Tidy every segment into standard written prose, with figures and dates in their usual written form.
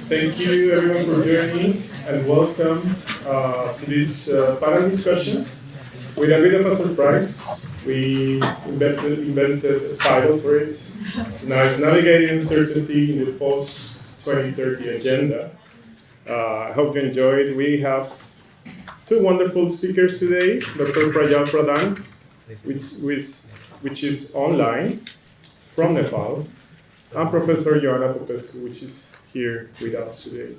Thank you everyone for joining and welcome to this panel discussion. With a bit of a surprise, we invented a title for it. Now it's Navigating Uncertainty in the Post-2030 Agenda. I hope you enjoyed. We have two wonderful speakers today, Dr. Prajal Pradhan, which is online from Nepal, and Professor Joanna Popescu, which is here with us today.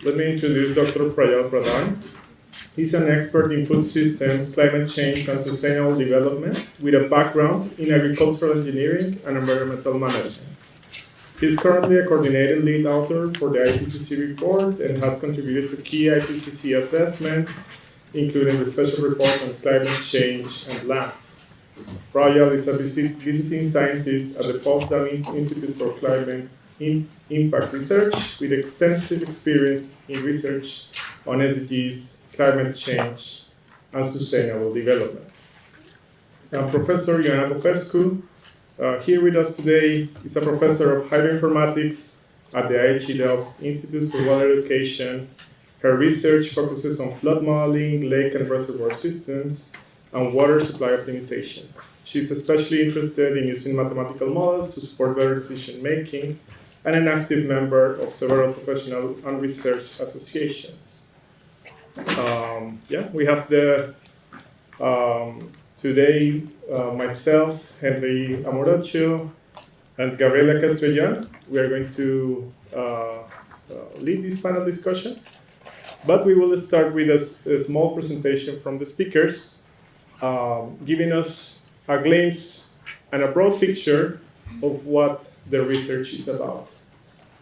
Let me introduce Dr. Prajal Pradhan. He's an expert in food systems, climate change, and sustainable development with a background in agricultural engineering and environmental management. He's currently a coordinated lead author for the IPCC report and has contributed to key IPCC assessments, including the special report on climate change and land. Prajal is a visiting scientist at the Potsdam Institute for Climate Impact Research with extensive experience in research on SDGs, climate change, and sustainable development. Professor Joanna Popescu, here with us today, is a professor of hydroinformatics at the IHE Delft Institute for Water Education. Her research focuses on flood modeling, lake and reservoir systems, and water supply optimization. She's especially interested in using mathematical models to support better decision making and an active member of several professional and research associations. We have today myself, Henry Amorocho, and Gabriela Castrellon. We are going to lead this panel discussion, but we will start with a small presentation from the speakers, giving us a glimpse and a broad picture of what the research is about.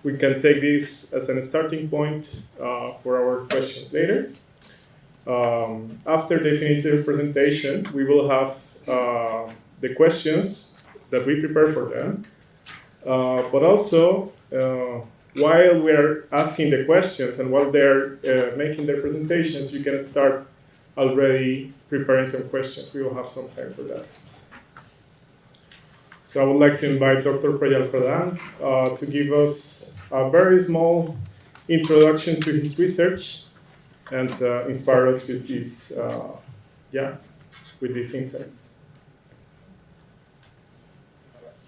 We can take this as a starting point for our questions later. After they finish their presentation, we will have the questions that we prepare for them. But also, while we're asking the questions and while they're making their presentations, you can start already preparing some questions. We will have some time for that. So I would like to invite Dr. Prajal Pradhan to give us a very small introduction to his research and inspire us with these, with these insights.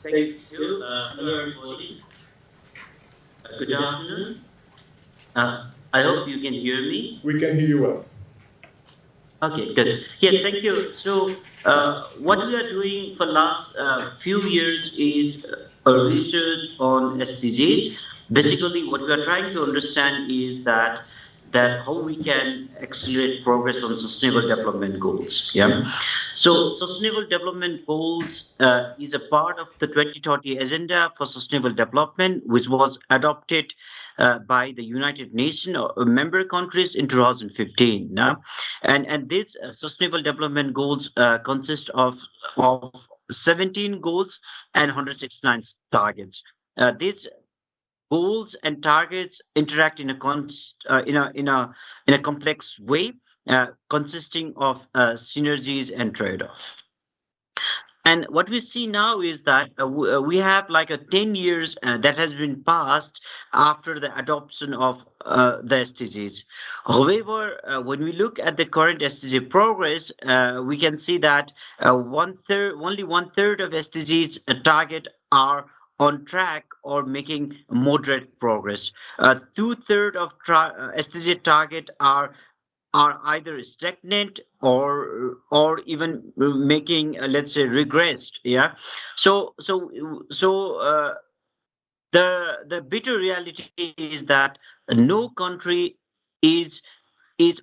Thank you. Hello, everybody. Good afternoon. I hope you can hear me. We can hear you well. Okay, good. Yeah, thank you. So, what we are doing for last few years is research on SDGs. Basically, what we are trying to understand is that how we can accelerate progress on sustainable development goals. Yeah. So, sustainable development goals is a part of the 2030 agenda for sustainable development, which was adopted by the United Nations member countries in 2015. Now, and these sustainable development goals consist of 17 goals and 169 targets. These goals and targets interact in a complex way, consisting of synergies and trade-off. And what we see now is that we have like a 10 years that has been passed after the adoption of the SDGs. However, when we look at the current SDG progress, we can see that only one third of SDGs target are on track or making moderate progress. Two-thirds of SDG target are either stagnant or even making let's say regressed. Yeah. The bitter reality is that no country is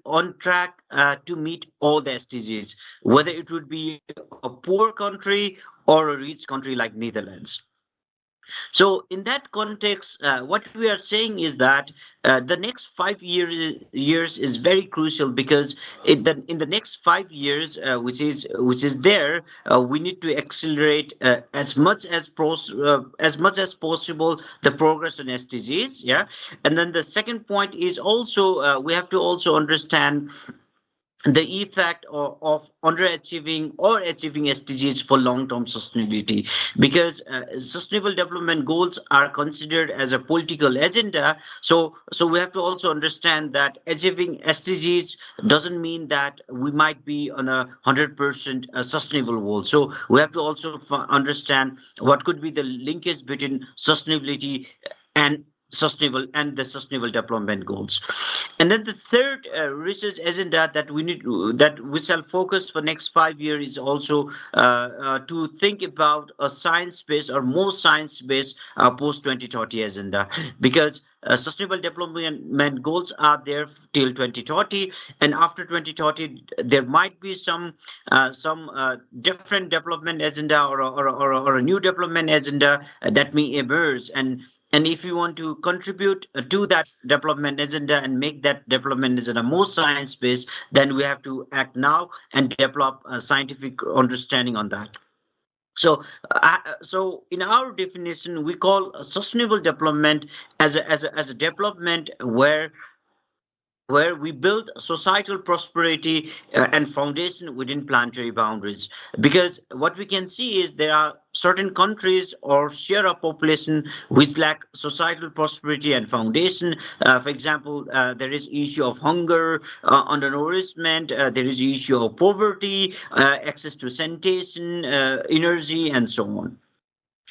on track to meet all the SDGs, whether it would be a poor country or a rich country like Netherlands. So in that context, what we are saying is that the next 5 years is very crucial, because in the next 5 years, which is there, we need to accelerate as much as possible the progress on SDGs. Yeah, and then the second point is also we have to also understand the effect of underachieving or achieving SDGs for long-term sustainability, because sustainable development goals are considered as a political agenda. So we have to also understand that achieving SDGs doesn't mean that we might be on a 100% sustainable world. So we have to also understand what could be the linkage between sustainability and the sustainable development goals. And then the third research agenda that we need that we shall focus for next 5 years is also to think about a science-based or more science-based post 2030 agenda, because sustainable development goals are there till 2030, and after 2030 there might be some different development agenda or a new development agenda that may emerge. And if you want to contribute to that development agenda and make that development agenda more science based, then we have to act now and develop a scientific understanding on that. So in our definition, we call sustainable development as a development where we build societal prosperity and foundation within planetary boundaries. Because what we can see is there are certain countries or share of population which lack societal prosperity and foundation. For example, there is issue of hunger, undernourishment, there is issue of poverty, access to sanitation, energy, and so on.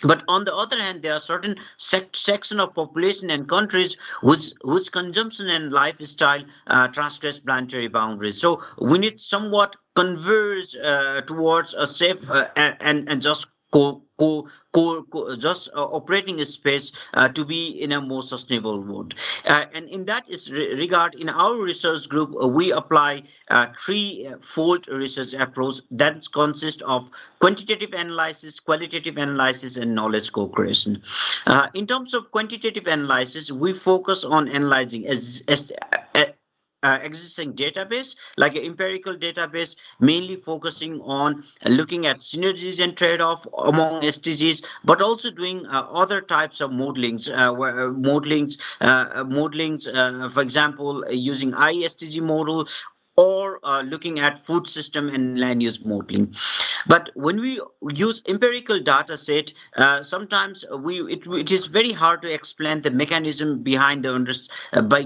But on the other hand, there are certain section of population and countries which consumption and lifestyle transgress planetary boundaries. So we need somewhat converge towards a safe and just just operating a space to be in a more sustainable world. And in that is regard, in our research group, we apply threefold research approach that consists of quantitative analysis, qualitative analysis, and knowledge co-creation. In terms of quantitative analysis, we focus on analyzing existing database, like an empirical database, mainly focusing on looking at synergies and trade-off among SDGs, but also doing other types of modelings, for example, using ISTG model, or looking at food system and land use modeling. But when we use empirical data set, sometimes it is very hard to explain the mechanism behind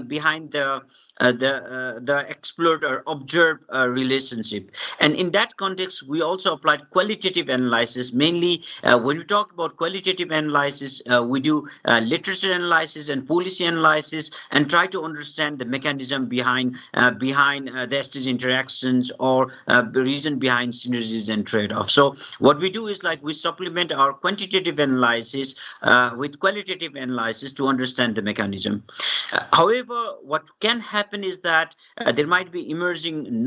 behind the explored or observed relationship. And in that context, we also applied qualitative analysis. Mainly, when we talk about qualitative analysis, we do literature analysis and policy analysis and try to understand the mechanism behind the SDG interactions, or the reason behind synergies and trade-offs. So what we do is, like, we supplement our quantitative analysis with qualitative analysis to understand the mechanism. However, what can happen is that there might be emerging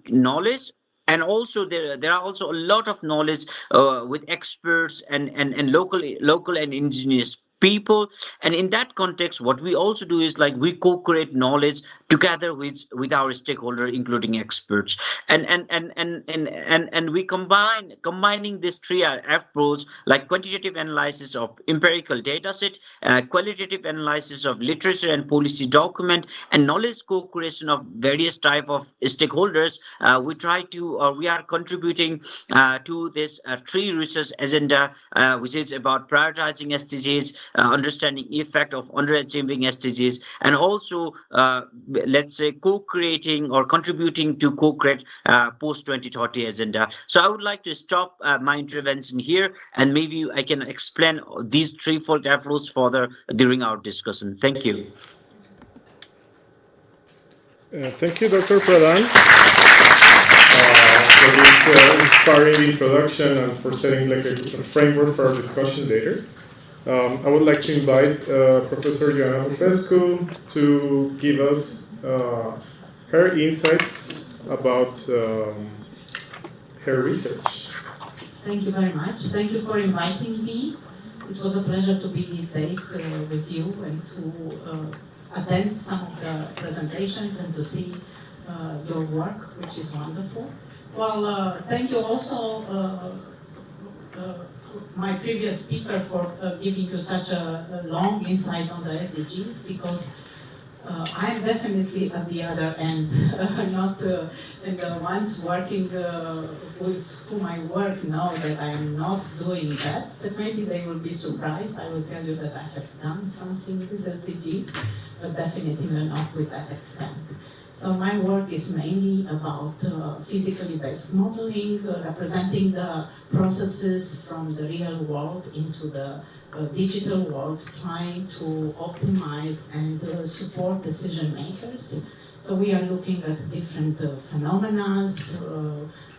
knowledge, and also there are also a lot of knowledge with experts and local and indigenous people. And in that context, what we also do is, like, we co-create knowledge together with our stakeholder, including experts. And we combining these three approach, like quantitative analysis of empirical data set, qualitative analysis of literature and policy document, and knowledge co-creation of various type of stakeholders. We are contributing to this three research agenda, which is about prioritizing SDGs, understanding effect of underachieving SDGs, and also let's say co-creating or contributing to co-create post 2030 agenda. So I would like to stop my intervention here, and maybe I can explain these threefold approach further during our discussion. Thank you. Thank you, Dr. Pradhan, for this inspiring introduction and for setting like a framework for our discussion later. I would like to invite Professor Joanna Popescu to give us her insights about her research. Thank you very much. Thank you for inviting me. It was a pleasure to be these days with you and to attend some of the presentations and to see your work, which is wonderful. Well, thank you also my previous speaker for giving you such a long insight on the SDGs, because I'm definitely at the other end, not and the ones working with whom I work know that I'm not doing that, but maybe they will be surprised. I will tell you that I have done something with SDGs, but definitely not to that extent. So my work is mainly about physically based modeling, representing the processes from the real world into the digital world, trying to optimize and support decision makers. So we are looking at different phenomena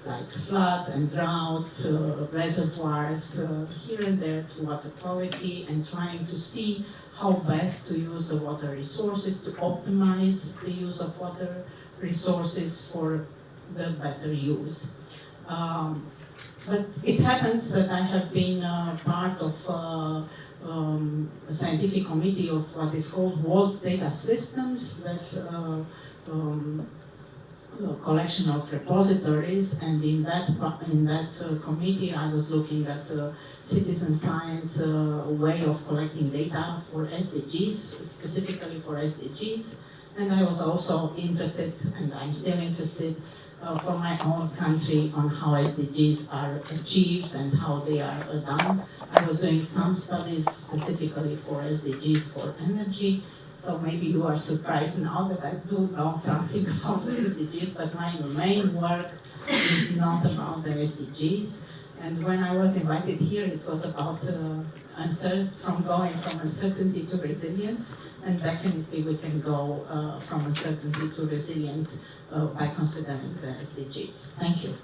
like flood and droughts, reservoirs, here and there to water quality, and trying to see how best to use the water resources, to optimize the use of water resources for the better use. But it happens that I have been part of a scientific committee of what is called World Data Systems. That's a collection of repositories, and in that committee I was looking at the citizen science way of collecting data for SDGs, specifically for SDGs, and I was also interested, and I'm still interested, for my own country on how SDGs are achieved and how they are done. I was doing some studies specifically for SDGs for energy, so maybe you are surprised now that I do know something about the SDGs, but my main work is not about the SDGs. And when I was invited here, it was about going from uncertainty to resilience, and definitely we can go from uncertainty to resilience by considering the SDGs. Thank you.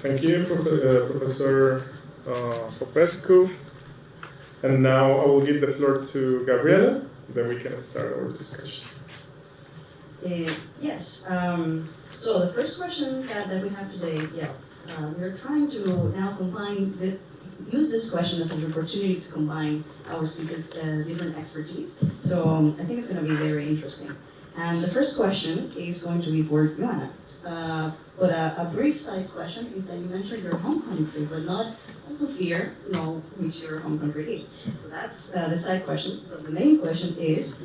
Thank you, Professor Popescu. And now I will give the floor to Gabriela, then we can start our discussion. Yes. So the first question that we have today, we're trying to now use this question as an opportunity to combine our speakers' different expertise. So I think it's going to be very interesting. And the first question is going to be for Joanna. But a brief side question is that you mentioned your home country, but not clear, which your home country is. So that's the side question. But the main question is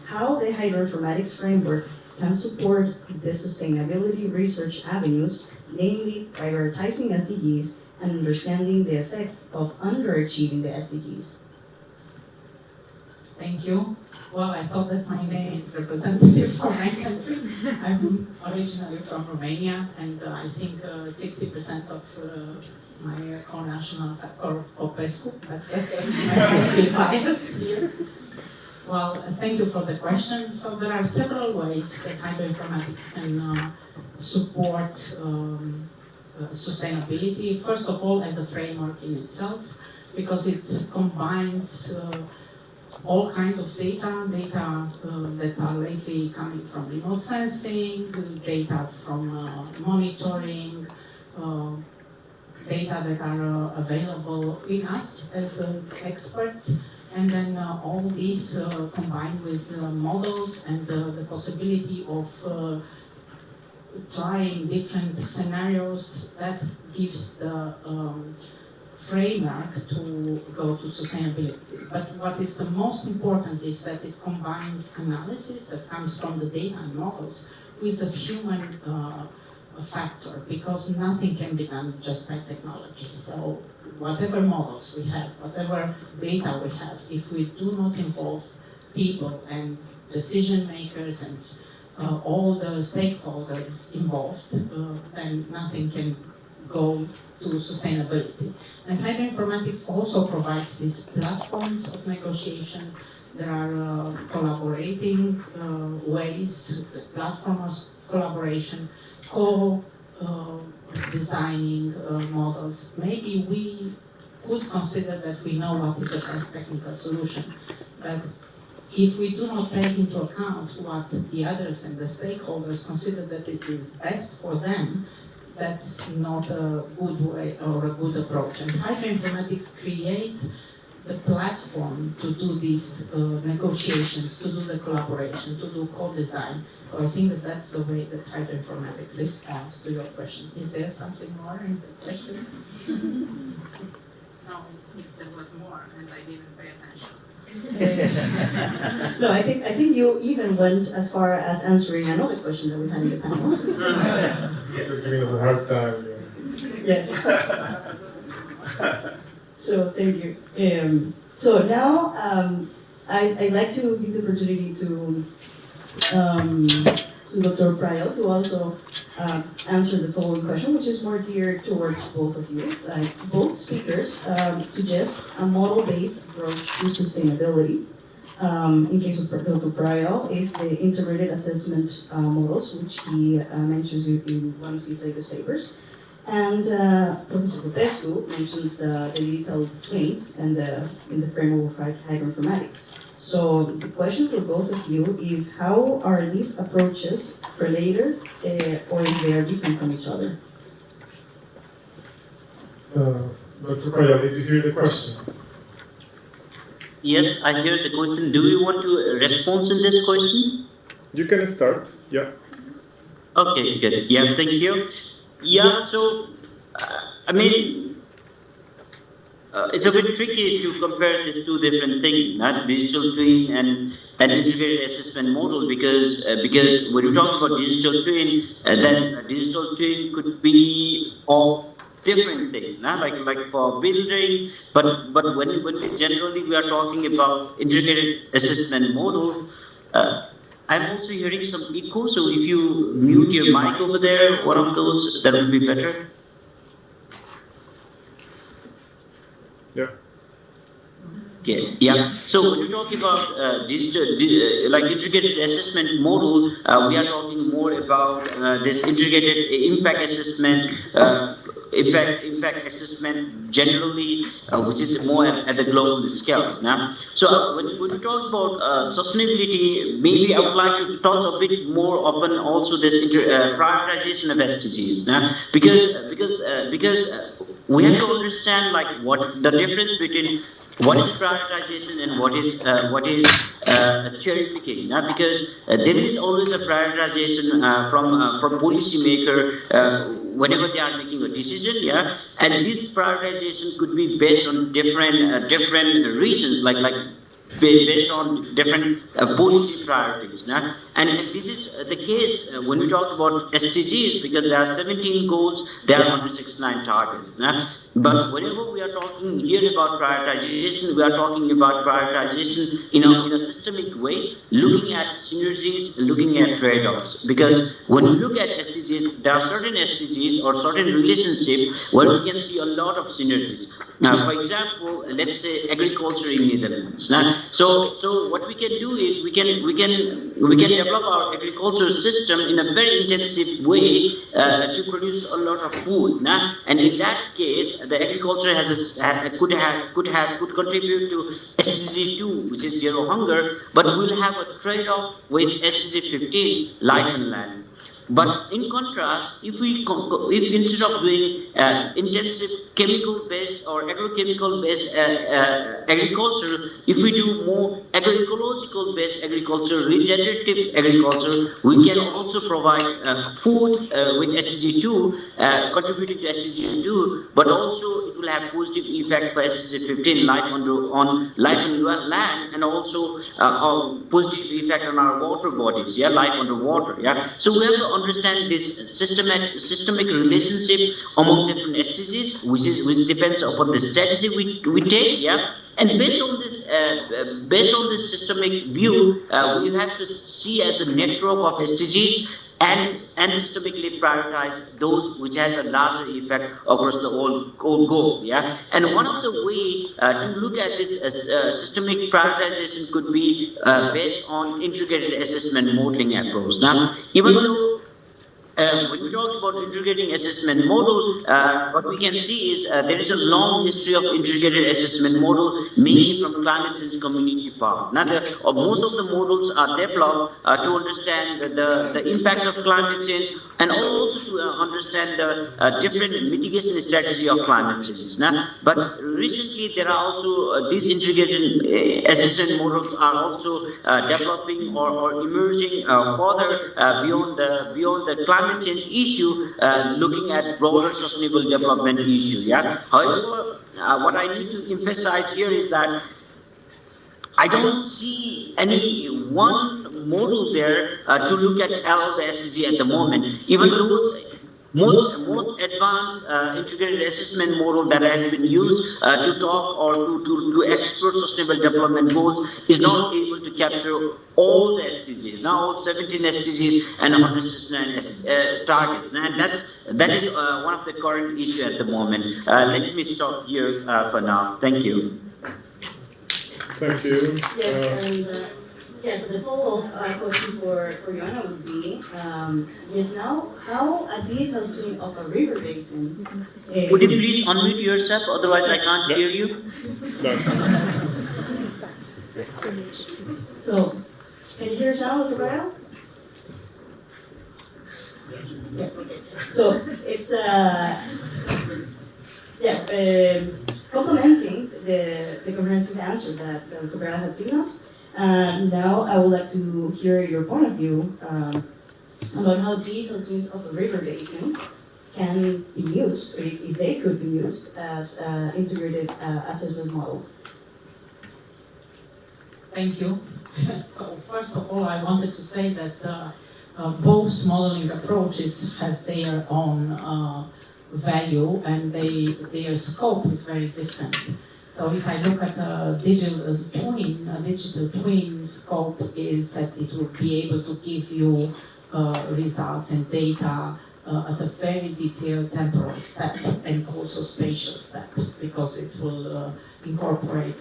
how the hydroinformatics framework can support the sustainability research avenues, namely prioritizing SDGs and understanding the effects of underachieving the SDGs. Thank you. Well, I thought that my name is representative for my country. I'm originally from Romania, and I think 60% of my co-nationals are Popescu, but I might be biased here. Well, thank you for the question. So there are several ways that hydroinformatics can support sustainability. First of all, as a framework in itself, because it combines all kinds of data that are lately coming from remote sensing, data from monitoring, data that are available in us as experts, and then all these combined with models and the possibility of trying different scenarios that gives the framework to go to sustainability. But what is the most important is that it combines analysis that comes from the data and models with a human factor, because nothing can be done just by technology. So whatever models we have, whatever data we have, if we do not involve people and decision makers and all the stakeholders involved, then nothing can go to sustainability. And hydroinformatics also provides these platforms of negotiation. There are collaborating ways, platforms of collaboration, co-designing models. Maybe we could consider that we know what is the best technical solution, but if we do not take into account what the others and the stakeholders consider that it is best for them, that's not a good way or a good approach. And hydroinformatics creates the platform to do these negotiations, to do the collaboration, to do co-design. So I think that that's the way that hydroinformatics responds to your question. Is there something more in the question? know if there was more, and I didn't pay attention. No, I think you even went as far as answering another question that we had in the panel. You're giving us a hard time. Yes. So thank you. So now I'd like to give the opportunity to Dr. Prajal to also answer the following question, which is more geared towards both of you. Both speakers suggest a model-based approach to sustainability. In case of Dr. Prajal, is the integrated assessment models, which he mentions in one of his latest papers. And Professor Popescu mentions the digital twins and in the framework of hydroinformatics. So the question for both of you is, how are these approaches related or if they are different from each other? Dr. Prajal, did you hear the question? Yes, I hear the question. Do you want to respond in this question? You can start, yeah. Okay, good. Yeah, thank you. Yeah, so, I mean, it's a bit tricky to compare these two different things, not digital twin and integrated assessment model, because when you talk about digital twin, then a digital twin could be of different things, like for building, but when we generally we are talking about integrated assessment model. I'm also hearing some echo, so if you mute your mic over there, one of those, that would be better. Yeah. Okay. Yeah. So when you talk about like integrated assessment model, we are talking more about this integrated impact assessment, impact assessment generally, which is more at the global scale. Now, so when we talk about sustainability, maybe I would like to touch a bit more upon also this prioritization of SDGs. Now, because we have to understand like what the difference between what is prioritization and what is cherry picking. Now, because there is always a prioritization from policymaker whenever they are making a decision, yeah, and this prioritization could be based on different regions, like based on different policy priorities. Now, and this is the case when we talk about SDGs, because there are 17 goals, there are 169 targets. Now, but whenever we are talking here about prioritization, we are talking about prioritization in a systemic way, looking at synergies, looking at trade-offs. Because when we look at SDGs, there are certain SDGs or certain relationships where we can see a lot of synergies. Now, for example, let's say agriculture in Netherlands. Now, so what we can do is we can develop our agricultural system in a very intensive way to produce a lot of food. Now, and in that case, the agriculture could contribute to SDG 2, which is zero hunger, but we'll have a trade-off with SDG 15, life and land. But in contrast, if instead of doing intensive chemical-based or agrochemical-based agriculture, if we do more agroecological-based agriculture, regenerative agriculture, we can also provide food with SDG 2, contributing to SDG 2, but also it will have positive effect for SDG 15, life on life and land, and also positive effect on our water bodies, yeah, life underwater, yeah. So we have to understand this systemic relationship among different SDGs, which depends upon the strategy we take, yeah. And based on this systemic view, we have to see as a network of SDGs and systemically prioritize those which has a larger effect across the whole goal. Yeah, and one of the way to look at this systemic prioritization could be based on integrated assessment modeling approach. Now, even though when we talk about integrating assessment model, what we can see is there is a long history of integrated assessment model, mainly from climate change community part. Now, most of the models are developed to understand the impact of climate change and also to understand the different mitigation strategy of climate change. Now, but recently there are also these integrated assessment models are also developing or emerging further beyond the climate change issue, looking at broader sustainable development issue. Yeah. However, what I need to emphasize here is that I don't see any one model there to look at all the SDG at the moment. Even those most advanced integrated assessment model that has been used to talk or to explore sustainable development goals is not able to capture all the SDGs. Now all 17 SDGs and 169 targets, and that is one of the current issue at the moment. Let me stop here for now. Thank you. Thank you. Yes, and yes, the follow-up question for Joanna would be, yes, now how a digital twin of a river basin is... Would you please unmute yourself? Otherwise, I can't Yep. hear you. Done. So, can you hear us now, Gabriela? Yeah, okay. So, it's complementing the comprehensive answer that Gabriela has given us. Now I would like to hear your point of view about how digital twins of a river basin can be used, or if they could be used as integrated assessment models. Thank you. So first of all, I wanted to say that both modeling approaches have their own value, and their scope is very different. So if I look at a digital twin scope is that it will be able to give you results and data at a very detailed temporal step and also spatial steps, because it will incorporate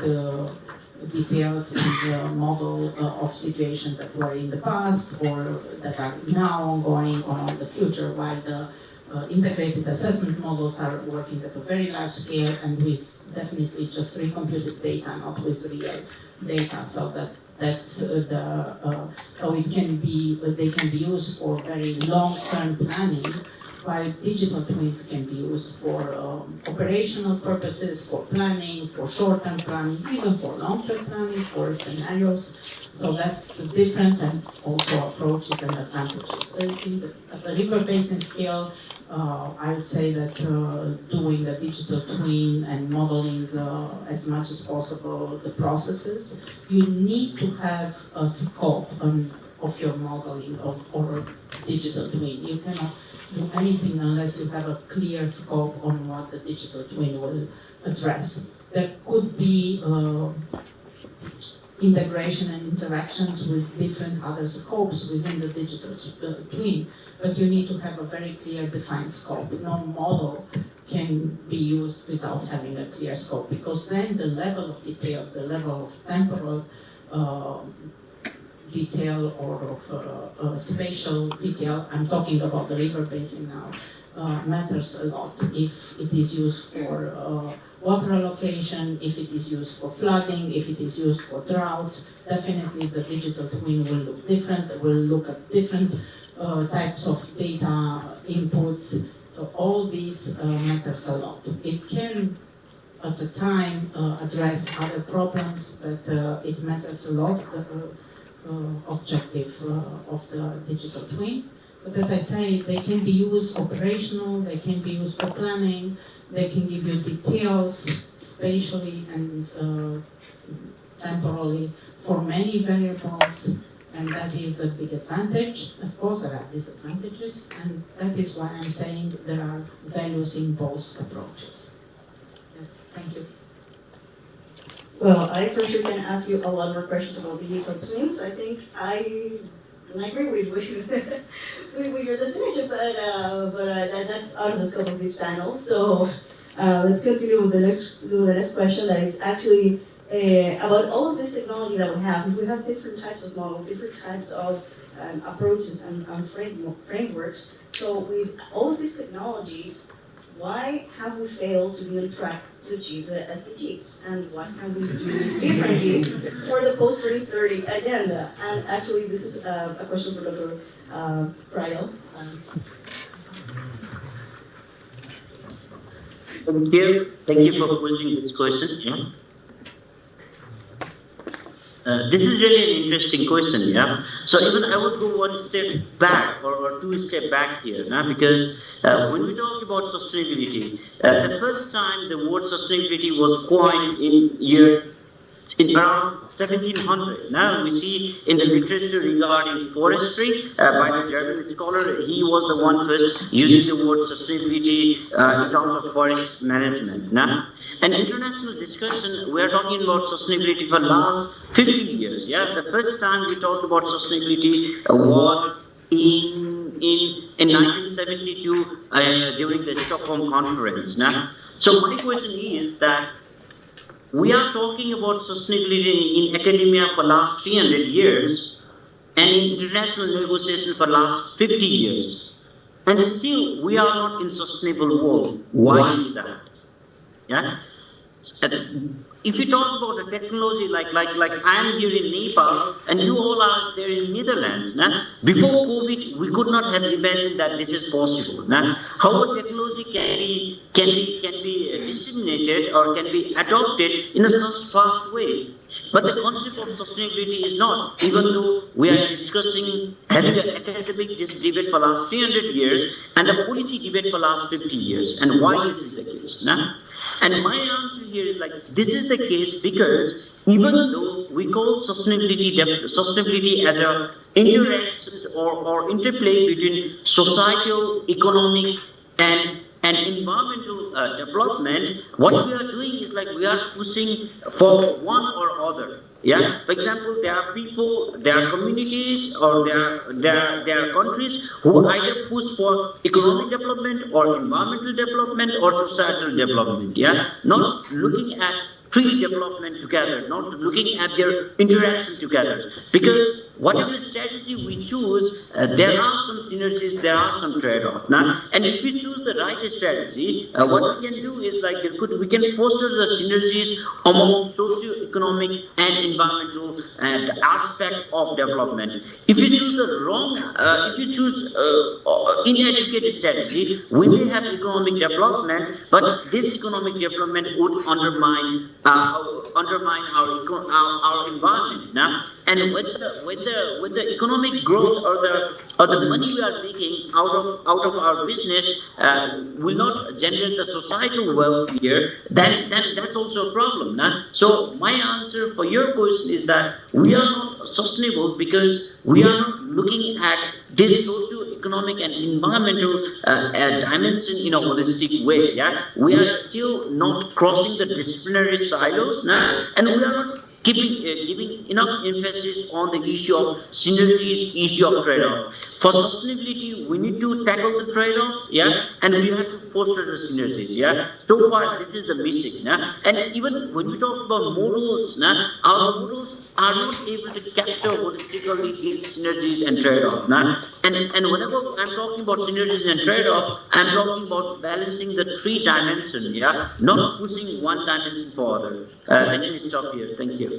details in the model of situations that were in the past or that are now ongoing or in the future, while the integrated assessment models are working at a very large scale and with definitely just recomputed data, not with real data. So that's so it can be they can be used for very long-term planning, while digital twins can be used for operational purposes, for planning, for short-term planning, even for long-term planning, for scenarios. So that's the difference, and also approaches and advantages. At the river basin scale, I would say that doing the digital twin and modeling as much as possible the processes, you need to have a scope of your modeling or digital twin. You cannot do anything unless you have a clear scope on what the digital twin will address. There could be integration and interactions with different other scopes within the digital twin, but you need to have a very clear defined scope. No model can be used without having a clear scope, because then the level of detail, the level of temporal detail or of spatial detail, I'm talking about the river basin now, matters a lot. If it is used for water allocation, if it is used for flooding, if it is used for droughts, definitely the digital twin will look different. It will look at different types of data inputs. So all these matters a lot. It can, at the time, address other problems, but it matters a lot, the objective of the digital twin. But as I say, they can be used operational, they can be used for planning, they can give you details spatially and temporally for many variables, and that is a big advantage. Of course, there are disadvantages, and that is why I'm saying there are values in both approaches. Yes, thank you. Well, I for sure can ask you a lot more questions about digital twins. I think I agree with your definition, but that's out of the scope of this panel. So let's continue with the next question. That is actually about all of this technology that we have. If we have different types of models, different types of approaches and frameworks. So with all of these technologies, why have we failed to be on track to achieve the SDGs? And what can we do differently for the Post-2030 agenda? And actually, this is a question for Dr. Prajal. Thank you. Thank you for posing this question. Yeah. This is really an interesting question, yeah. So even I would go one step back or two step back here, now, because when we talk about sustainability, the first time the word sustainability was coined in around 1700. Now we see in the literature regarding forestry by the German scholar, he was the one first using the word sustainability in terms of forest management. Now, an international discussion, we are talking about sustainability for last 50 years. Yeah, the first time we talked about sustainability was in 1972 during the Stockholm conference. Now, so my question is that we are talking about sustainability in academia for last 300 years and in international negotiation for last 50 years. And still we are not in sustainable world. Why is that? Yeah. If you talk about the technology, like I'm here in Nepal and you all are there in Netherlands, nah? Before COVID, we could not have imagined that this is possible. Nah? How a technology can be disseminated or can be adopted in a such fast way. But the concept of sustainability is not, even though we are discussing having an academic debate for last 300 years and a policy debate for last 50 years. And why this is the case? Nah? And my answer here is like this is the case because even though we call sustainability as a interactions or interplay between societal, economic, and environmental development, what we are doing is like we are pushing for one or other. Yeah. For example, there are people, there are communities, or there are countries who either push for economic development or environmental development or societal development. Yeah. Not looking at three development together, not looking at their interaction together. Because whatever strategy we choose, there are some synergies, there are some trade-offs. And if we choose the right strategy, what we can do is like we can foster the synergies among socio-economic and environmental aspect of development. If you choose the wrong, if you choose inadequate strategy, we may have economic development, but this economic development would undermine our environment. And with the economic growth or the money we are making out of our business will not generate the societal wealth here, then that's also a problem. So my answer for your question is that we are not sustainable because we are not looking at this socio-economic and environmental dimension in a holistic way. Yeah, we are still not crossing the disciplinary silos, and we are not giving enough emphasis on the issue of synergies, issue of trade-off. For sustainability, we need to tackle the trade-offs, yeah, and we have to foster the synergies, yeah. So far, this is the missing, yeah. And even when we talk about models, our models are not able to capture holistically these synergies and trade-off, and whenever I'm talking about synergies and trade-off, I'm talking about balancing the three dimensions, yeah, not pushing one dimension for other. Let me stop here. Thank you.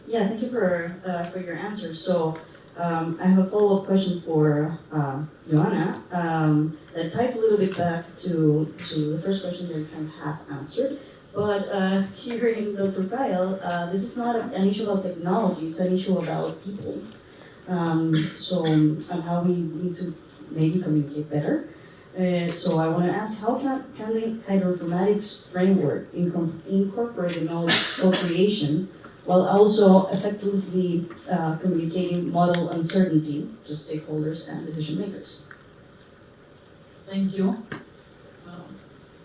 Yeah, thank you for your answer. So I have a follow-up question for Joanna that ties a little bit back to the first question that you kind of half answered. But hearing Dr. Prajal, this is not an issue about technology, it's an issue about people. And how we need to maybe communicate better. So I want to ask, how can the hydroinformatics framework incorporate the knowledge co-creation while also effectively communicating model uncertainty to stakeholders and decision makers? Thank you.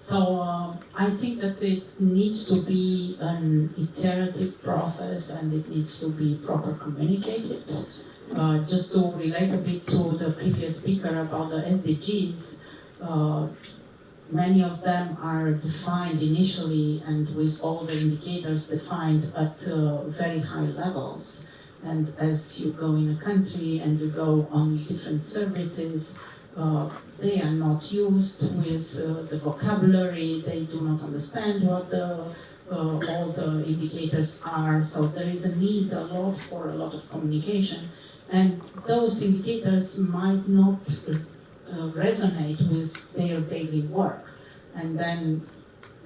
I think that it needs to be an iterative process and it needs to be proper communicated. Just to relate a bit to the previous speaker about the SDGs, many of them are defined initially and with all the indicators defined at very high levels. And as you go in a country and you go on different services, they are not used with the vocabulary, they do not understand what all the indicators are, so there is a need for a lot of communication. And those indicators might not resonate with their daily work. And then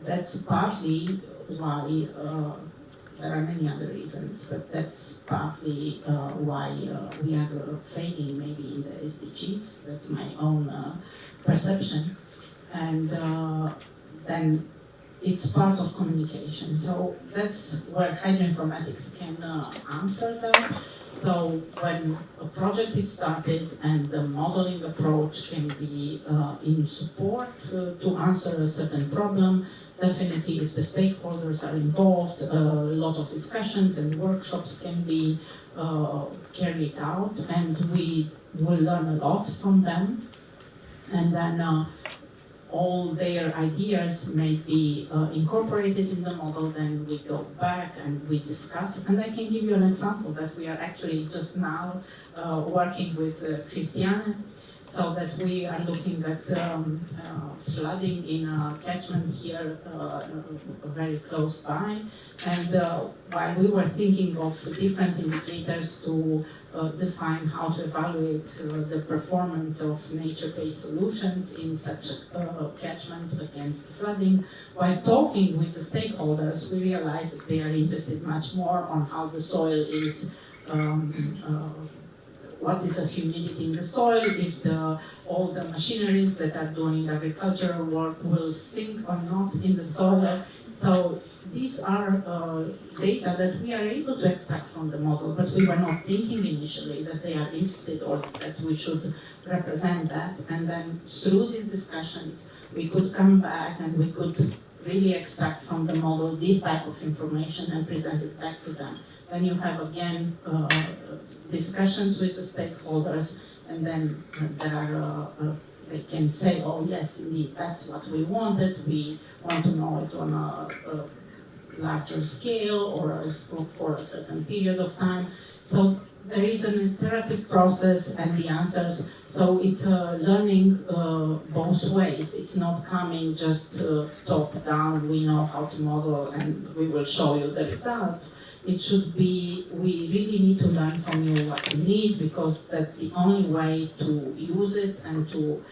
that's partly why there are many other reasons, but that's partly why we are failing maybe in the SDGs. That's my own perception. And then it's part of communication. So that's where hydroinformatics can answer that. So when a project is started and the modeling approach can be in support to answer a certain problem, definitely if the stakeholders are involved, a lot of discussions and workshops can be carried out, and we will learn a lot from them. And then all their ideas may be incorporated in the model, then we go back and we discuss. And I can give you an example that we are actually just now working with Christiane, so that we are looking at flooding in a catchment here very close by. And while we were thinking of different indicators to define how to evaluate the performance of nature-based solutions in such a catchment against flooding, while talking with the stakeholders, we realized that they are interested much more on how the soil is what is the humidity in the soil, if all the machineries that are doing agricultural work will sink or not in the soil. So these are data that we are able to extract from the model, but we were not thinking initially that they are interested or that we should represent that. And then through these discussions, we could come back and we could really extract from the model this type of information and present it back to them. Then you have again discussions with the stakeholders, and then there are they can say, oh yes, indeed, that's what we wanted. We want to know it on a larger scale or for a certain period of time. So there is an iterative process and the answers. So it's learning both ways. It's not coming just top down, we know how to model and we will show you the results. It should be, we really need to learn from you what you need, because that's the only way to use it and to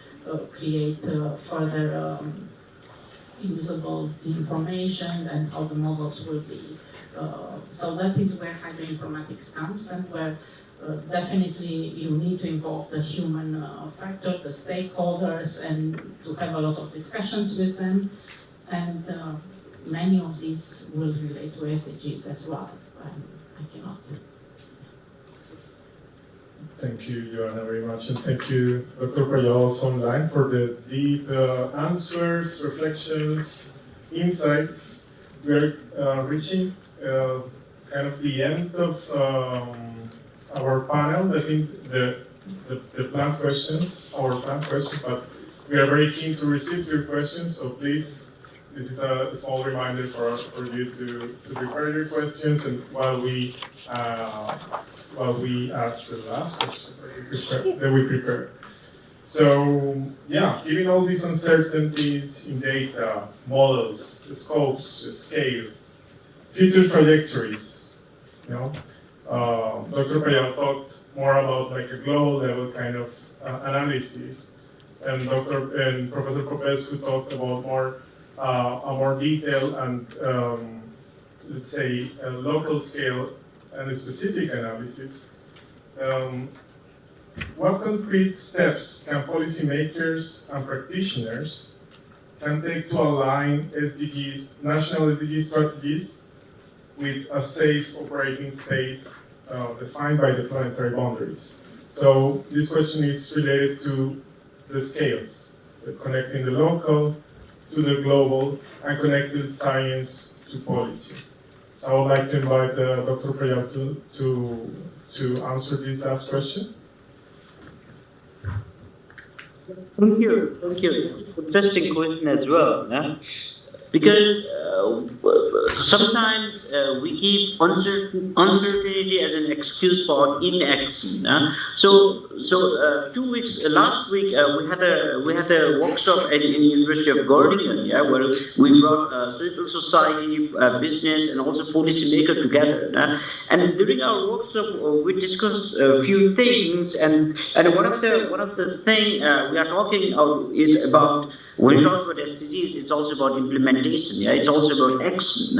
create further usable information and how the models will be. So that is where hydroinformatics comes, and where definitely you need to involve the human factor, the stakeholders, and to have a lot of discussions with them. And many of these will relate to SDGs as well. I cannot. Thank you, Joanna, very much, and thank you, Dr. Prajal, also online, for the deep answers, reflections, insights. We are reaching kind of the end of our panel. I think the planned questions, our planned questions, but we are very keen to receive your questions, so please. This is a small reminder for you to prepare your questions, and while we ask the last question that we prepare. So yeah, given all these uncertainties in data, models, scopes, scales, future trajectories, you know, Dr. Prajal talked more about like a global level kind of analysis, and Professor Popescu talked about a more detailed and, let's say, a local scale and a specific analysis. What concrete steps can policymakers and practitioners can take to align SDGs, national SDG strategies with a safe operating space defined by the planetary boundaries? So this question is related to the scales, connecting the local to the global, and connected science to policy. So I would like to invite Dr. Prajal to answer this last question. Thank you. Interesting question as well. Yeah? Because sometimes we keep uncertainty as an excuse for inaction. So 2 weeks last week we had a workshop in University of Groningen, yeah, where we brought civil society, business, and also policymakers together. And during our workshop, we discussed a few things, and one of the thing we are talking is about when we talk about SDGs, it's also about implementation. Yeah, it's also about action.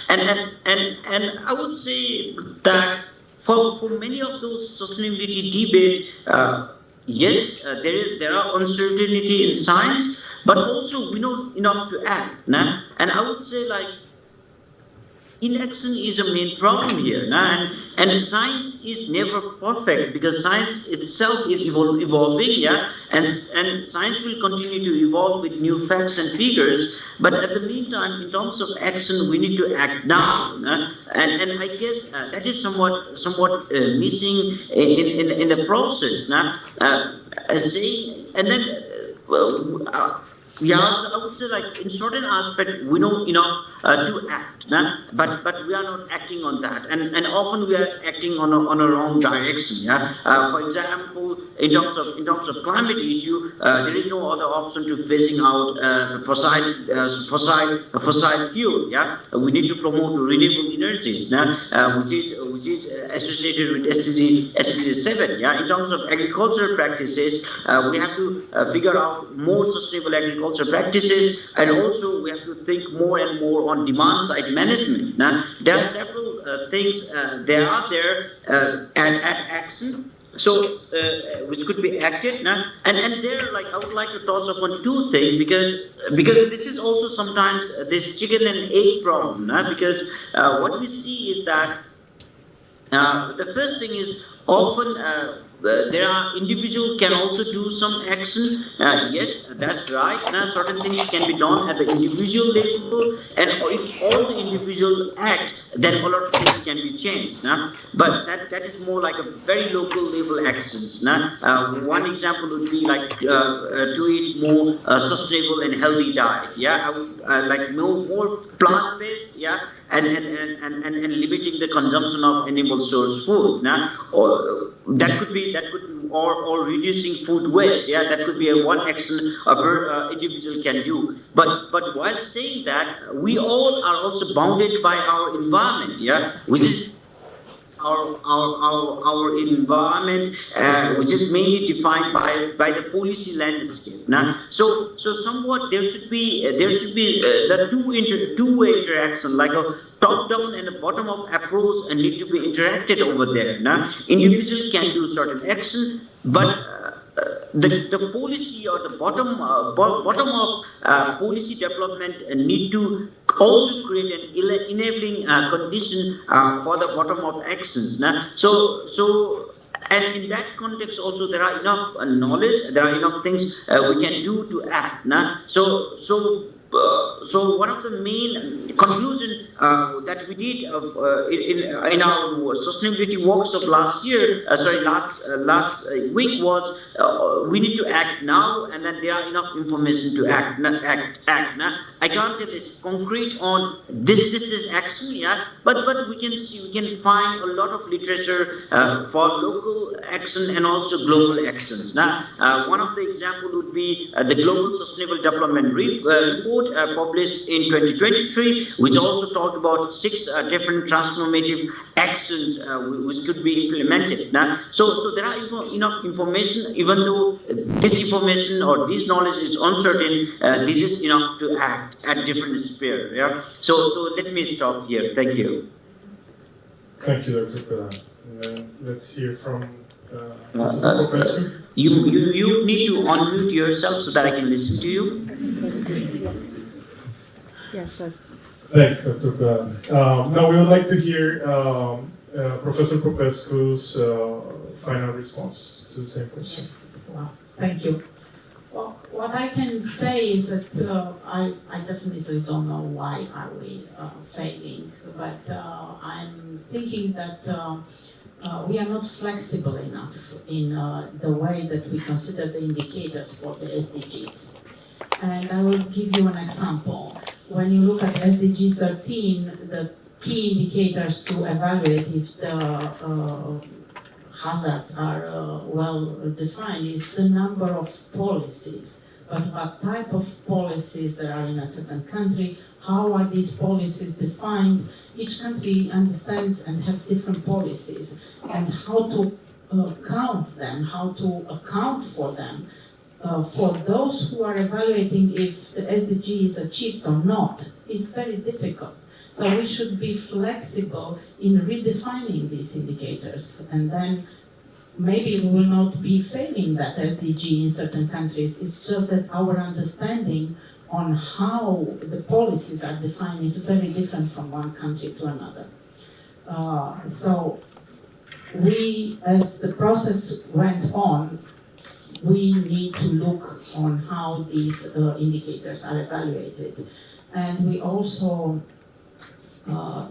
And I would say that for many of those sustainability debate, yes, there are uncertainty in science, but also we know enough to act. And I would say like inaction is a main problem here. And science is never perfect because science itself is evolving, yeah, and science will continue to evolve with new facts and figures. But at the meantime, in terms of action, we need to act now. And I guess that is somewhat missing in the process. Saying and then. Yeah, I would say like in certain aspect we know enough to act, but we are not acting on that, and often we are acting on a wrong direction. Yeah, for example, in terms of climate issue, there is no other option to phasing out fossil fuel. Yeah, we need to promote renewable energies, which is associated with SDG 7. Yeah, in terms of agricultural practices, we have to figure out more sustainable agriculture practices, and also we have to think more and more on demand side management. Now, there are several things there are there at action, so which could be acted. And there, like I would like to touch upon two things because this is also sometimes this chicken and egg problem. Because what we see is that the first thing is often there are individual can also do some action. Yes, that's right. Now, certain things can be done at the individual level, and if all the individual act, then a lot of things can be changed. But that is more like a very local level actions. One example would be like to eat more sustainable and healthy diet. Yeah, I would like more plant based. Yeah. And limiting the consumption of animal source food. Or that could or reducing food waste. Yeah, that could be a one action a individual can do. But while saying that, we all are also bounded by our environment. Yeah, which is our environment, which is mainly defined by the policy landscape. So somewhat there should be the two-way interaction, like a top-down and a bottom-up approach, and need to be interacted over there. Individual can do certain action, but the policy or the bottom up policy development need to also create an enabling condition for the bottom up actions. And in that context also there are enough knowledge, there are enough things we can do to act. So one of the main conclusion that we did in our sustainability workshop last week was we need to act now, and then there are enough information to act. I can't tell this concrete on this action, yeah, but we can find a lot of literature for local action and also global actions. One of the example would be the Global Sustainable Development Report published in 2023, which also talked about 6 different transformative actions which could be implemented. So there are enough information, even though this information or this knowledge is uncertain, this is enough to act at different sphere. Yeah. So let me stop here. Thank you. Thank you, Dr. Pradhan. And then let's hear from Professor Popescu. You need to unmute yourself so that I can listen to you. Yes, sir. Thanks, Dr. Pradhan. Now we would like to hear Professor Popescu's final response to the same question. Yes. Well, thank you. Well, what I can say is that I definitely don't know why are we failing, but I'm thinking that we are not flexible enough in the way that we consider the indicators for the SDGs. And I will give you an example. When you look at SDG 13, the key indicators to evaluate if the hazards are well defined is the number of policies. But what type of policies there are in a certain country, how are these policies defined? Each country understands and have different policies, and how to count them, how to account for them for those who are evaluating if the SDG is achieved or not is very difficult. So we should be flexible in redefining these indicators, and then maybe we will not be failing that SDG in certain countries. It's just that our understanding on how the policies are defined is very different from one country to another. So we, as the process went on, we need to look on how these indicators are evaluated. And we also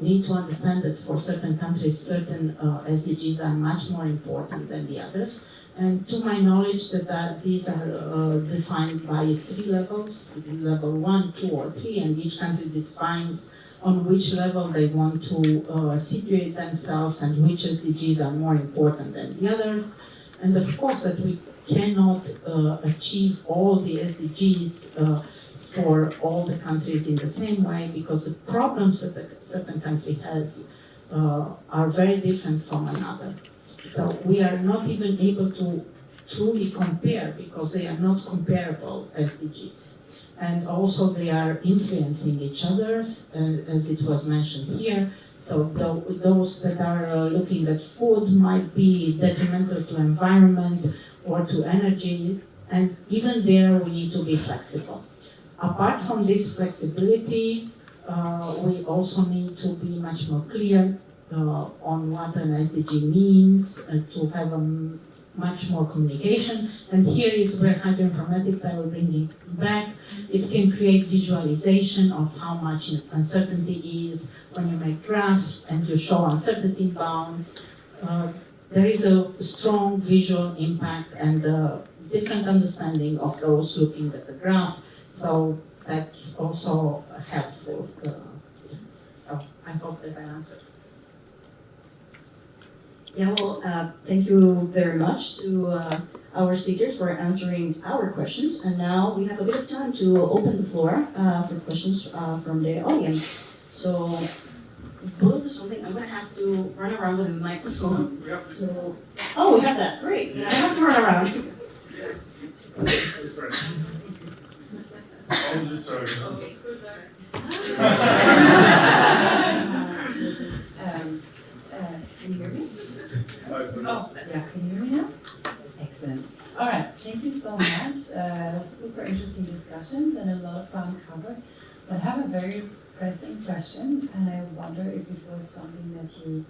need to understand that for certain countries, certain SDGs are much more important than the others. And to my knowledge, that these are defined by its 3 levels, level 1, 2, or 3, and each country defines on which level they want to situate themselves and which SDGs are more important than the others. And of course that we cannot achieve all the SDGs for all the countries in the same way, because the problems that a certain country has are very different from another. So we are not even able to truly compare, because they are not comparable SDGs. And also they are influencing each other, as it was mentioned here. So those that are looking at food might be detrimental to environment or to energy, and even there we need to be flexible. Apart from this flexibility, we also need to be much more clear on what an SDG means, to have a much more communication. And here is where hydroinformatics, I will bring it back. It can create visualization of how much uncertainty is when you make graphs and you show uncertainty bounds. There is a strong visual impact and a different understanding of those looking at the graph. So that's also helpful. So I hope that I answered. Yeah, well, thank you very much to our speakers for answering our questions. And now we have a bit of time to open the floor for questions from the audience. So we'll do something. I'm going to have to run around with a microphone. So, oh, we have that. Great. I have to run around. I'm just sorry. Okay. Can you hear me? Oh, yeah, can you hear me now? Excellent. All right, thank you so much. Super interesting discussions and a lot of ground covered. But I have a very pressing question, and I wonder if it was something that you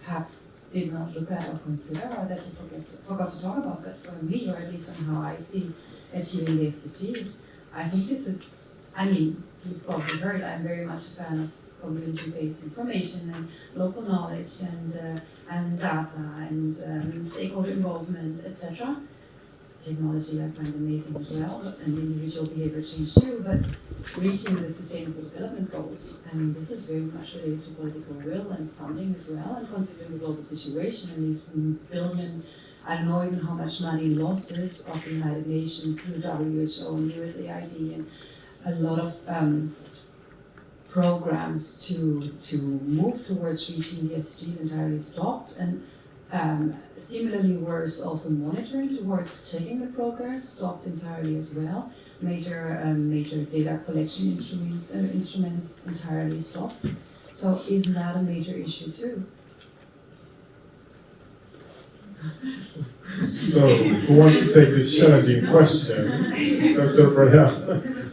perhaps did not look at or consider, or that you forgot to talk about. But for me, or at least on how I see achieving the SDGs, I think this is, I mean, you've probably heard, I'm very much a fan of community-based information and local knowledge and data and stakeholder involvement, etc. Technology I find amazing as well, and individual behavior change too, but reaching the sustainable development goals, I mean, this is very much related to political will and funding as well, and considering the global situation and these billion, I don't know even how much money losses of the United Nations through WHO and USAID and a lot of programs to move towards reaching the SDGs entirely stopped, and similarly worse, also monitoring towards checking the progress stopped entirely as well. Major data collection instruments entirely stopped. So isn't that a major issue too? So, who wants to take this challenging question? Dr. Prajal,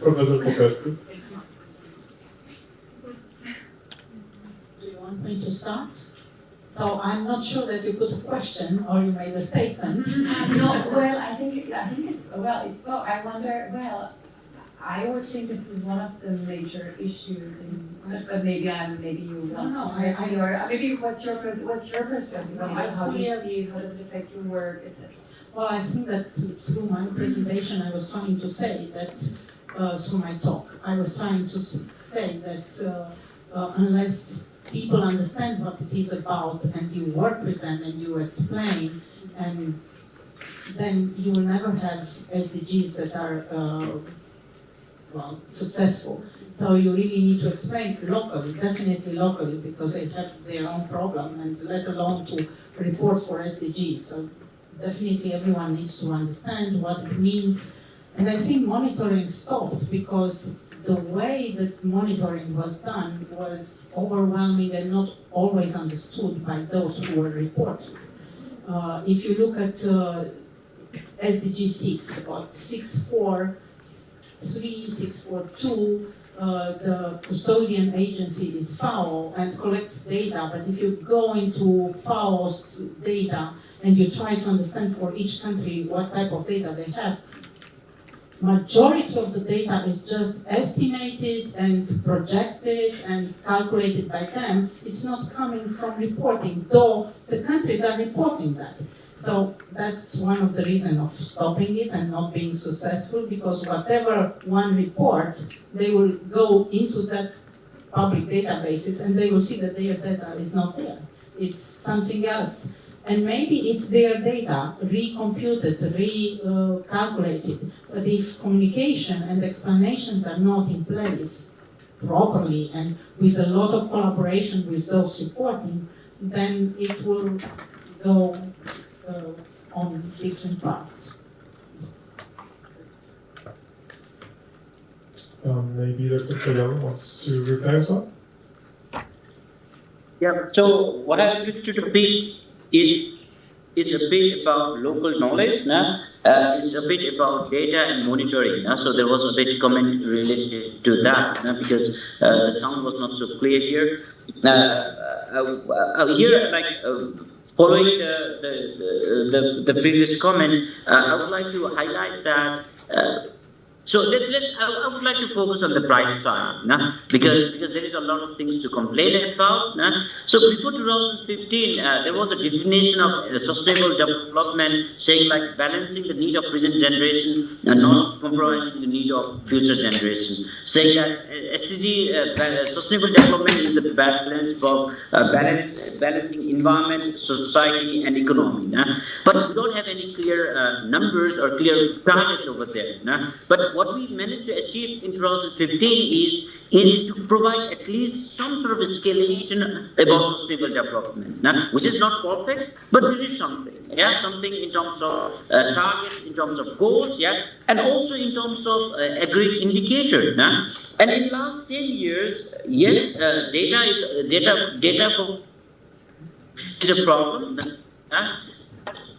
Professor Popescu. Do you want me to start? So I'm not sure that you put a question or you made a statement. No, well, I think it's both. I wonder. Well, I would think this is one of the major issues. But maybe you want to. Maybe what's your perspective? How do you see? How does it affect your work, etc. Well, I think that through my presentation, I was trying to say that through my talk, I was trying to say that unless people understand what it is about and you work with them and you explain, and then you will never have SDGs that are successful. So you really need to explain locally, definitely locally, because they have their own problem, and let alone to report for SDGs. So definitely everyone needs to understand what it means. And I think monitoring stopped because the way that monitoring was done was overwhelming and not always understood by those who were reporting. If you look at SDG 6, about 643, 642, the custodian agency is FAO and collects data, but if you go into FAO's data and you try to understand for each country what type of data they have, majority of the data is just estimated and projected and calculated by them. It's not coming from reporting, though the countries are reporting that. So that's one of the reasons of stopping it and not being successful, because whatever one reports, they will go into that public databases and they will see that their data is not there. It's something else. And maybe it's their data, recomputed, recalculated. But if communication and explanations are not in place properly and with a lot of collaboration with those reporting, then it will go on different parts. Maybe Dr. Prajal wants to reply as well? Yeah, so what I understood a bit is it's a bit about local knowledge, it's a bit about data and monitoring. So there was a bit comment related to that because the sound was not so clear here. Here, following the previous comment, I would like to highlight that. So I would like to focus on the bright side, because there is a lot of things to complain about. So before 2015, there was a definition of sustainable development saying like balancing the need of present generation and not compromising the need of future generation. Saying that SDG, sustainable development is the balance of balancing environment, society, and economy. But we don't have any clear numbers or clear targets over there. But what we managed to achieve in 2015 is to provide at least some sort of escalation about sustainable development, which is not perfect, but there is something, something in terms of targets, in terms of goals, and also in terms of agreed indicator. And in the last 10 years, yes, data is a problem.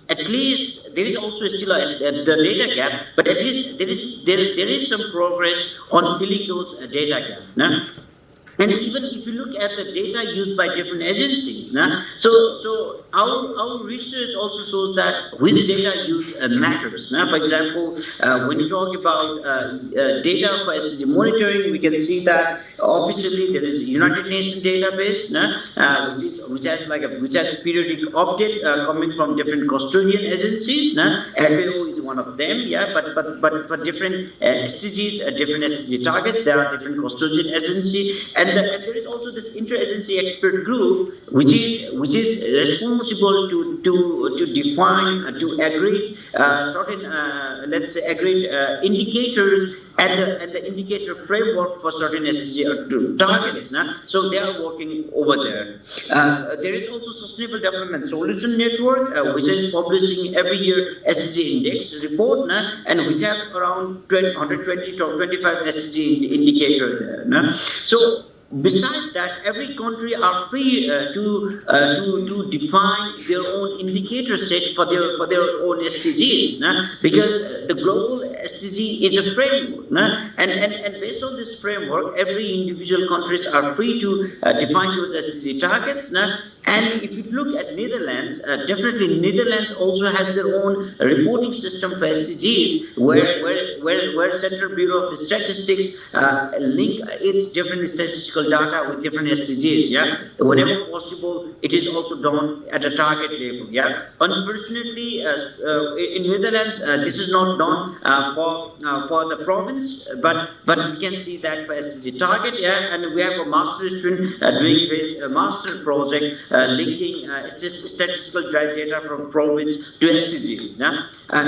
At least there is also still the data gap, but at least there is some progress on filling those data gaps. And even if you look at the data used by different agencies, so our research also shows that which data use matters. For example, when you talk about data for SDG monitoring, we can see that obviously there is a United Nations database, which has periodic update coming from different custodian agencies. FAO is one of them, but for different SDGs, different SDG targets, there are different custodian agencies. And there is also this interagency expert group, which is responsible to define, to agree certain, let's say, agreed indicators and the indicator framework for certain SDG targets. So they are working over there. There is also Sustainable Development Solution Network, which is publishing every year SDG index report, and which have around 120 to 25 SDG indicators there. So besides that, every country are free to define their own indicator set for their own SDGs, because the global SDG is a framework, and based on this framework, every individual countries are free to define those SDG targets. And if you look at Netherlands, definitely Netherlands also has their own reporting system for SDGs, where Central Bureau of Statistics link its different statistical data with different SDGs. Whenever possible, it is also done at a target level. Unfortunately, in Netherlands, this is not done for the province, but we can see that for SDG target. And we have a master student doing a master project linking statistical data from province to SDGs.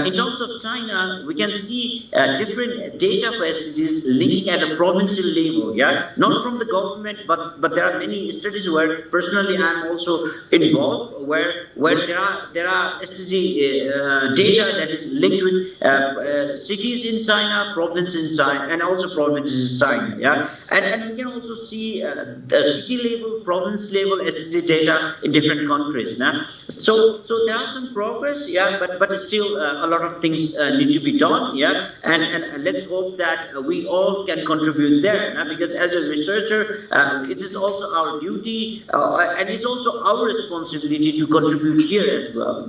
In terms of China, we can see different data for SDGs linking at a provincial level, yeah, not from the government, but there are many studies where personally I'm also involved, where there are SDG data that is linked with cities in China, provinces in China, and also provinces in China, yeah, and we can also see the city level, province level SDG data in different countries, nah? So there are some progress, yeah, but still a lot of things need to be done, yeah, and let's hope that we all can contribute there, because as a researcher, it is also our duty and it's also our responsibility to contribute here as well.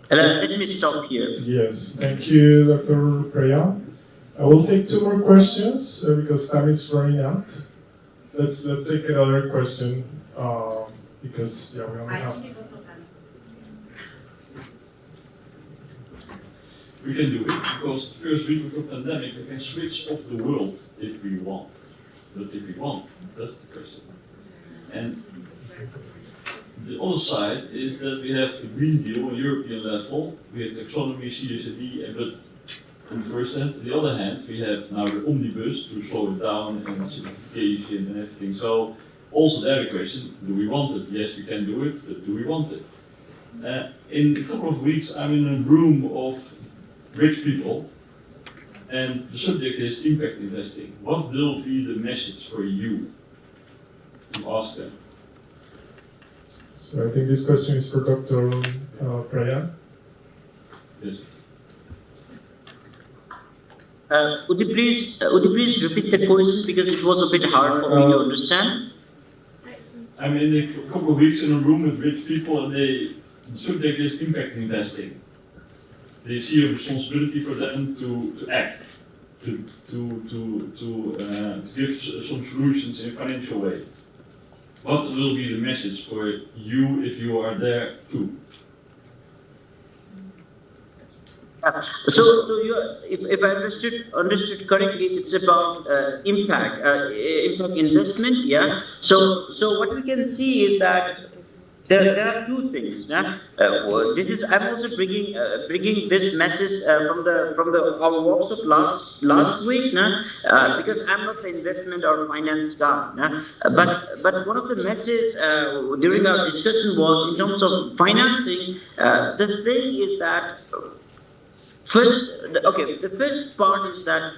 Let me stop here. Yes, thank you, Dr. Prajal. I will take two more questions because time is running out. Let's take another question because yeah, we only have. We can do it because the first week of the pandemic, we can switch off the world if we want. But if we want, that's the question. And the other side is that we have the Green Deal on European level. We have taxonomy, CSRD, but on the first hand, on the other hand, we have now the omnibus to slow it down and simplification and everything. So also there the question, do we want it? Yes, we can do it, but do we want it? In a couple of weeks, I'm in a room of rich people, and the subject is impact investing. What will be the message for you to ask them? So I think this question is for Dr. Prajal. Yes. Would you please repeat the question because it was a bit hard for me to understand? I'm in a couple of weeks in a room with rich people, and the subject is impact investing. They see a responsibility for them to act, to give some solutions in a financial way. What will be the message for you if you are there too? So if I understood correctly, it's about impact investment, yeah. So what we can see is that there are two things. I'm also bringing this message from our workshop last week, because I'm not the investment or finance guy. But one of the messages during our discussion was in terms of financing. The thing is that the first part is that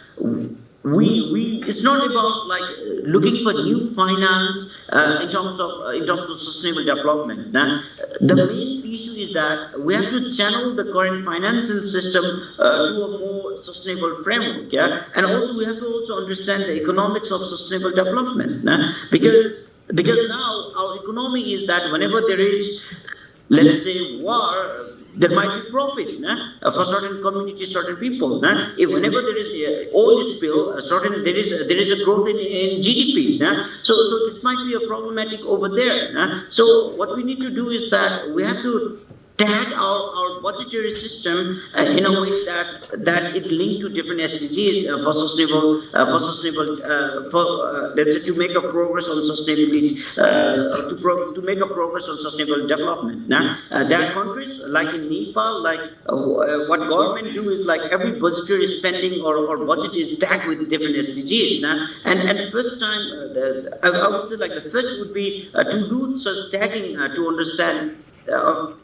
we it's not about like looking for new finance in terms of sustainable development. The main issue is that we have to channel the current financial system to a more sustainable framework, yeah, and also we have to also understand the economics of sustainable development, because now our economy is that whenever there is, let's say, war, there might be profit for certain communities, certain people. If whenever there is oil spill, there is a growth in GDP. So this might be a problematic over there. So what we need to do is that we have to tag our budgetary system in a way that it linked to different SDGs for sustainable let's say to make a progress on sustainability, to make a progress on sustainable development. There are countries like in Nepal, like what government do is like every budgetary spending or budget is tagged with different SDGs. And first time I would say like the first would be to do such tagging to understand where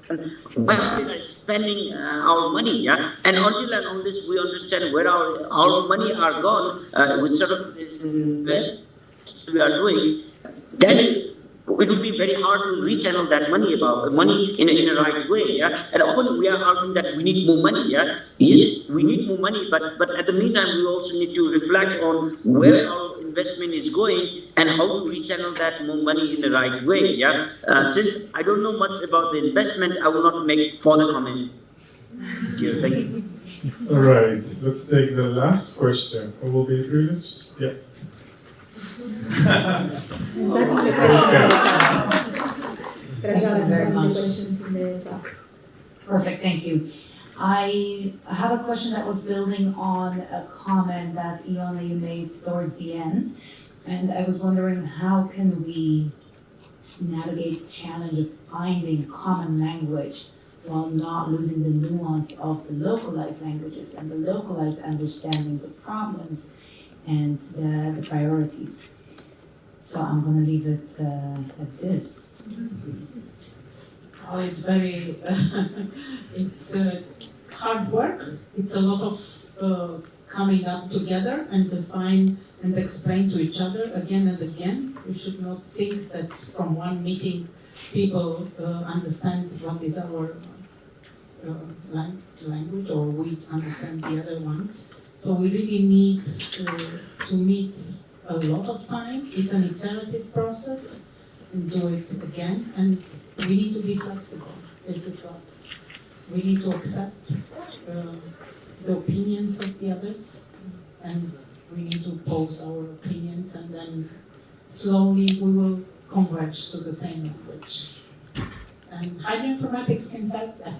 we are spending our money, yeah, and until and unless we understand where our money are gone, which sort of investments we are doing, then it will be very hard to rechannel that money in a right way, yeah. And often we are arguing that we need more money, yeah. Yes, we need more money, but at the meantime we also need to reflect on where our investment is going and how to rechannel that more money in the right way, yeah. Since I don't know much about the investment, I will not make further comment here. Thank you. All right, let's take the last question. Who will be privileged? Yeah. Very much. Perfect, thank you. I have a question that was building on a comment that Iona you made towards the end, and I was wondering how can we navigate the challenge of finding common language while not losing the nuance of the localized languages and the localized understandings of problems and the priorities. So I'm going to leave it at this. Oh, it's very, it's hard work. It's a lot of coming up together and define and explain to each other again and again. You should not think that from one meeting people understand what is our language, or we understand the other ones. So we really need to meet a lot of time. It's an iterative process, and do it again. And we need to be flexible. This is what we need to accept the opinions of the others, and we need to pose our opinions, and then slowly we will converge to the same language. And hydroinformatics can help that.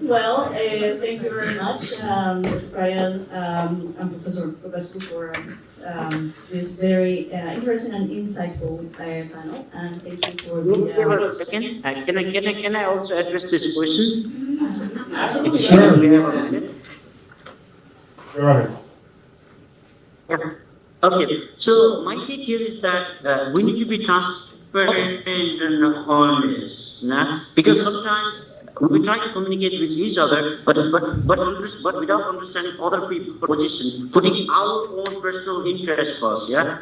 Well, thank you very much, Prajal and Professor Popescu, for this very interesting and insightful panel. And thank you for the. Second, can I also address this question? Absolutely. Sure. We have a minute. Go ahead. Yeah. Okay, so my take here is that we need to be transparent and honest, nah? Because sometimes we try to communicate with each other, but without understanding other people's position, putting our own personal interest first, yeah?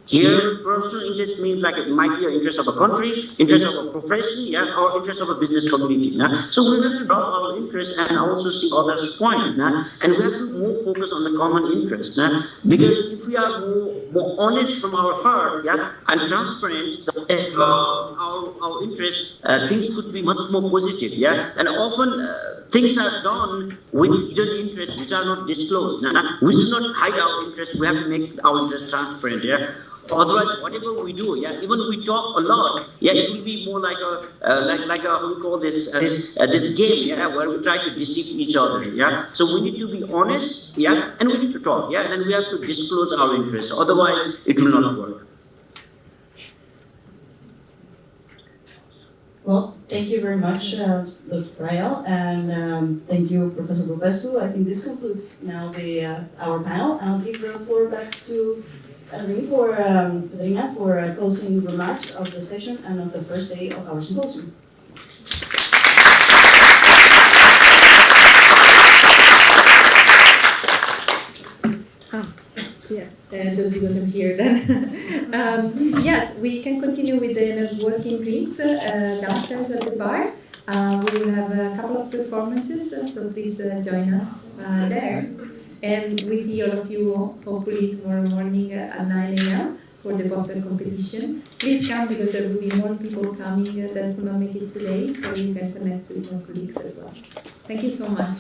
Here, personal interest means like it might be an interest of a country, interest of a profession, yeah, or interest of a business community. Nah? So we have to drop our interest and also see others' point, nah? And we have to more focus on the common interest. Nah? Because if we are more honest from our heart, yeah, and transparent about our interest, things could be much more positive, yeah. And often things are done with hidden interests which are not disclosed. Nah? We should not hide our interest. We have to make our interest transparent, yeah. Otherwise, whatever we do, yeah, even we talk a lot, yeah, it will be more like a how we call this this game, yeah, where we try to deceive each other, yeah. So we need to be honest, yeah, and we need to talk, yeah, and we have to disclose our interests. Otherwise, it will not work. Well, thank you very much, Dr. Prajal, and thank you, Professor Popescu. I think this concludes now our panel. I'll give the floor back to Katrina for closing remarks of the session and of the first day of our symposium. Just because I'm here then. Yes, we can continue with the networking drinks downstairs at the bar. We will have a couple of performances, so please join us there. And we see all of you hopefully tomorrow morning at 9 a.m. for the Boston competition. Please come because there will be more people coming that could not make it today, so you can connect with your colleagues as well. Thank you so much.